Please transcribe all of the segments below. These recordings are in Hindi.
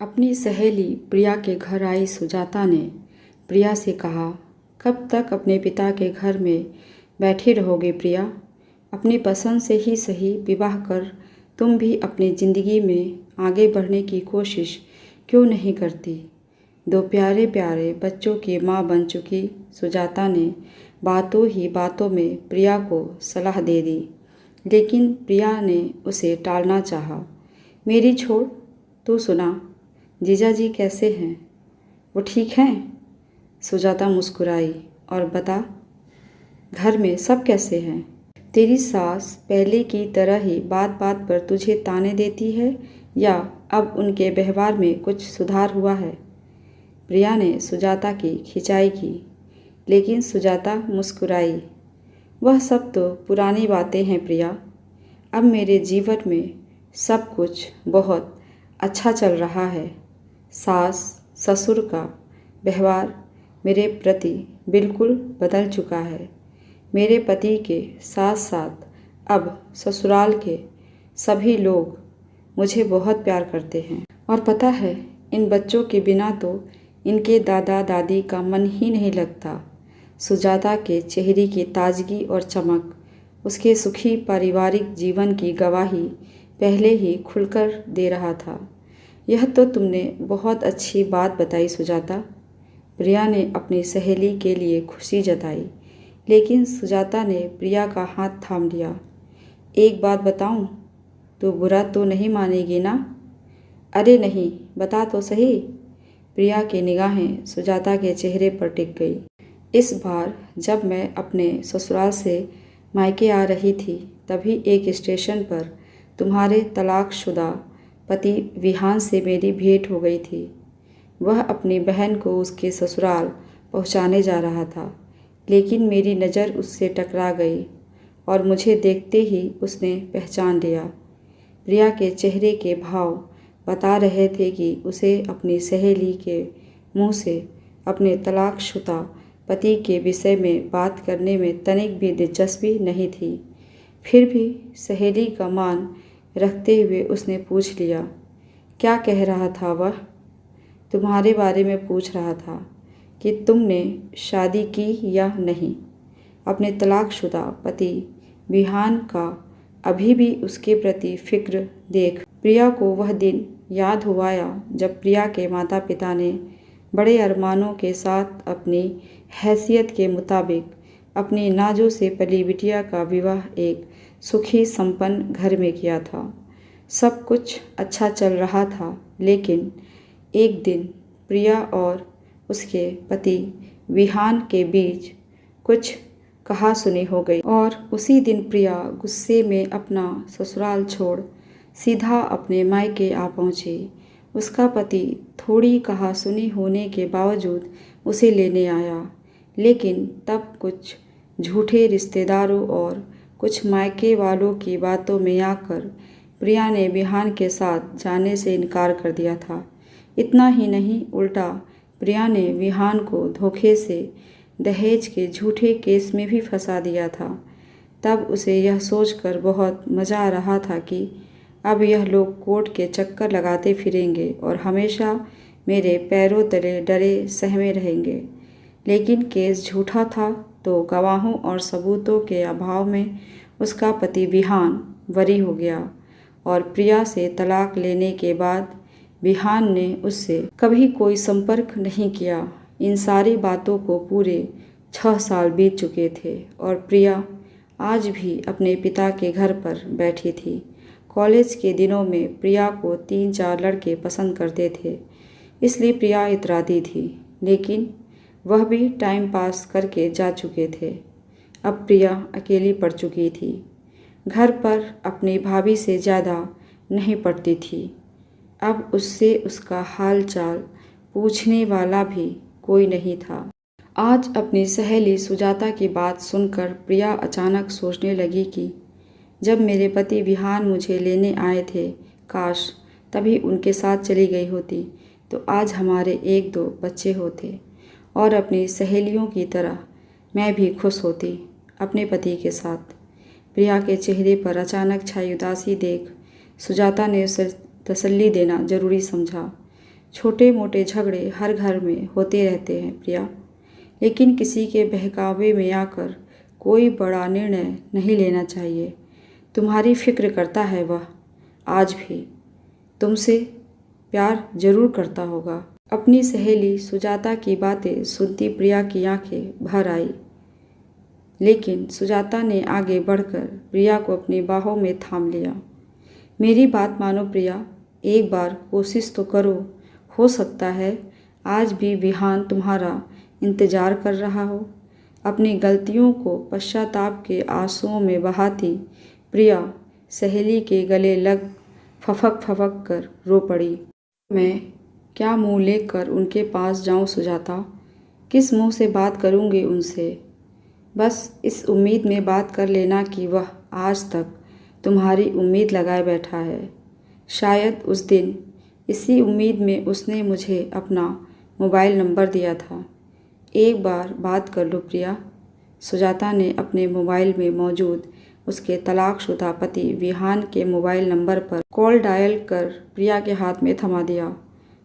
अपनी सहेली प्रिया के घर आई सुजाता ने प्रिया से कहा, कब तक अपने पिता के घर में बैठी रहोगे प्रिया? अपनी पसंद से ही सही विवाह कर तुम भी अपनी ज़िंदगी में आगे बढ़ने की कोशिश क्यों नहीं करती? दो प्यारे प्यारे बच्चों की माँ बन चुकी सुजाता ने बातों ही बातों में प्रिया को सलाह दे दी, लेकिन प्रिया ने उसे टालना चाहा। मेरी छोड़, तू सुना, जीजा जी कैसे हैं? वो ठीक हैं? सुजाता मुस्कुराई और बता, घर में सब कैसे हैं? तेरी सास पहले की तरह ही बात बात पर तुझे ताने देती है या अब उनके व्यवहार में कुछ सुधार हुआ है? प्रिया ने सुजाता की खिंचाई की, लेकिन सुजाता मुस्कुराई। वह सब तो पुरानी बातें हैं प्रिया। अब मेरे जीवन में सब कुछ बहुत अच्छा चल रहा है। सास ससुर का व्यवहार मेरे प्रति बिल्कुल बदल चुका है। मेरे पति के साथ साथ अब ससुराल के सभी लोग मुझे बहुत प्यार करते हैं। और पता है, इन बच्चों के बिना तो इनके दादा दादी का मन ही नहीं लगता। सुजाता के चेहरे की ताजगी और चमक उसके सुखी पारिवारिक जीवन की गवाही पहले ही खुलकर दे रहा था। यह तो तुमने बहुत अच्छी बात बताई सुजाता। प्रिया ने अपनी सहेली के लिए खुशी जताई, लेकिन सुजाता ने प्रिया का हाथ थाम लिया। एक बात बताऊं, तो बुरा तो नहीं मानेगी ना? अरे नहीं, बता तो सही। प्रिया की निगाहें सुजाता के चेहरे पर टिक गई। इस बार जब मैं अपने ससुराल से मायके आ रही थी, तभी एक स्टेशन पर तुम्हारे तलाकशुदा पति विहान से मेरी भेंट हो गई थी। वह अपनी बहन को उसके ससुराल पहुंचाने जा रहा था, लेकिन मेरी नज़र उससे टकरा गई और मुझे देखते ही उसने पहचान लिया। प्रिया के चेहरे के भाव बता रहे थे कि उसे अपनी सहेली के मुंह से अपने तलाकशुदा पति के विषय में बात करने में तनिक भी दिलचस्पी नहीं थी। फिर भी सहेली का मान रखते हुए उसने पूछ लिया, क्या कह रहा था वह? तुम्हारे बारे में पूछ रहा था कि तुमने शादी की या नहीं। अपने तलाकशुदा पति विहान का अभी भी उसके प्रति फिक्र देख प्रिया को वह दिन याद हुआया जब प्रिया के माता पिता ने बड़े अरमानों के साथ अपनी हैसियत के मुताबिक अपनी नाजों से पली बिटिया का विवाह एक सुखी संपन्न घर में किया था। सब कुछ अच्छा चल रहा था, लेकिन एक दिन प्रिया और उसके पति विहान के बीच कुछ कहा सुनी हो गई और उसी दिन प्रिया गुस्से में अपना ससुराल छोड़ सीधा अपने मायके आ पहुंची। उसका पति थोड़ी कहा सुनी होने के बावजूद उसे लेने आया, लेकिन तब कुछ झूठे रिश्तेदारों और कुछ मायके वालों की बातों में आकर प्रिया ने विहान के साथ जाने से इनकार कर दिया था। इतना ही नहीं, उल्टा प्रिया ने विहान को धोखे से दहेज के झूठे केस में भी फंसा दिया था। तब उसे यह सोचकर बहुत मज़ा आ रहा था कि अब यह लोग कोर्ट के चक्कर लगाते फिरेंगे और हमेशा मेरे पैरों तले डरे सहमे रहेंगे। लेकिन केस झूठा था, तो गवाहों और सबूतों के अभाव में उसका पति विहान बरी हो गया और प्रिया से तलाक लेने के बाद विहान ने उससे कभी कोई संपर्क नहीं किया। इन सारी बातों को पूरे 6 साल बीत चुके थे और प्रिया आज भी अपने पिता के घर पर बैठी थी। कॉलेज के दिनों में प्रिया को 3-4 लड़के पसंद करते थे, इसलिए प्रिया इतराती थी, लेकिन वह भी टाइम पास करके जा चुके थे। अब प्रिया अकेली पड़ चुकी थी। घर पर अपनी भाभी से ज़्यादा नहीं पड़ती थी। अब उससे उसका हाल चाल पूछने वाला भी कोई नहीं था। आज अपनी सहेली सुजाता की बात सुनकर प्रिया अचानक सोचने लगी कि जब मेरे पति विहान मुझे लेने आए थे, काश तभी उनके साथ चली गई होती, तो आज हमारे 1-2 बच्चे होते और अपनी सहेलियों की तरह मैं भी खुश होती अपने पति के साथ। प्रिया के चेहरे पर अचानक छाई उदासी देख सुजाता ने उसे तसल्ली देना जरूरी समझा। छोटे मोटे झगड़े हर घर में होते रहते हैं प्रिया, लेकिन किसी के बहकावे में आकर कोई बड़ा निर्णय नहीं लेना चाहिए। तुम्हारी फिक्र करता है वह, आज भी तुमसे प्यार जरूर करता होगा। अपनी सहेली सुजाता की बातें सुनती प्रिया की आंखें भर आई, लेकिन सुजाता ने आगे बढ़कर प्रिया को अपनी बाहों में थाम लिया। मेरी बात मानो प्रिया, एक बार कोशिश तो करो, हो सकता है आज भी विहान तुम्हारा इंतजार कर रहा हो। अपनी गलतियों को पश्चाताप के आंसुओं में बहाती प्रिया सहेली के गले लग फफक फफक कर रो पड़ी। मैं क्या मुंह लेकर उनके पास जाऊं सुजाता, किस मुंह से बात करूंगी उनसे। बस इस उम्मीद में बात कर लेना कि वह आज तक तुम्हारी उम्मीद लगाए बैठा है। शायद उस दिन इसी उम्मीद में उसने मुझे अपना मोबाइल नंबर दिया था। एक बार बात कर लो प्रिया। सुजाता ने अपने मोबाइल में मौजूद उसके तलाकशुदा पति विहान के मोबाइल नंबर पर कॉल डायल कर प्रिया के हाथ में थमा दिया।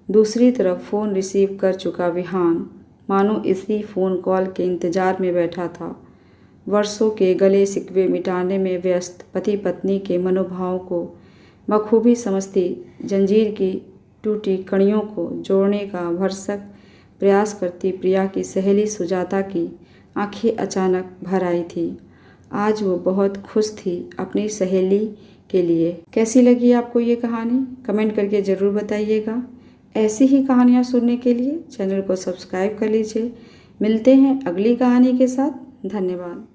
दूसरी तरफ फ़ोन रिसीव कर चुका विहान मानो इसी फ़ोन कॉल के इंतज़ार में बैठा था। वर्षों के गले शिकवे मिटाने में व्यस्त पति पत्नी के मनोभावों को बखूबी समझती, जंजीर की टूटी कड़ियों को जोड़ने का भरसक प्रयास करती प्रिया की सहेली सुजाता की आंखें अचानक भर आई थी। आज वो बहुत खुश थी अपनी सहेली के लिए। कैसी लगी आपको ये कहानी, कमेंट करके ज़रूर बताइएगा। ऐसी ही कहानियाँ सुनने के लिए चैनल को सब्सक्राइब कर लीजिए। मिलते हैं अगली कहानी के साथ। धन्यवाद।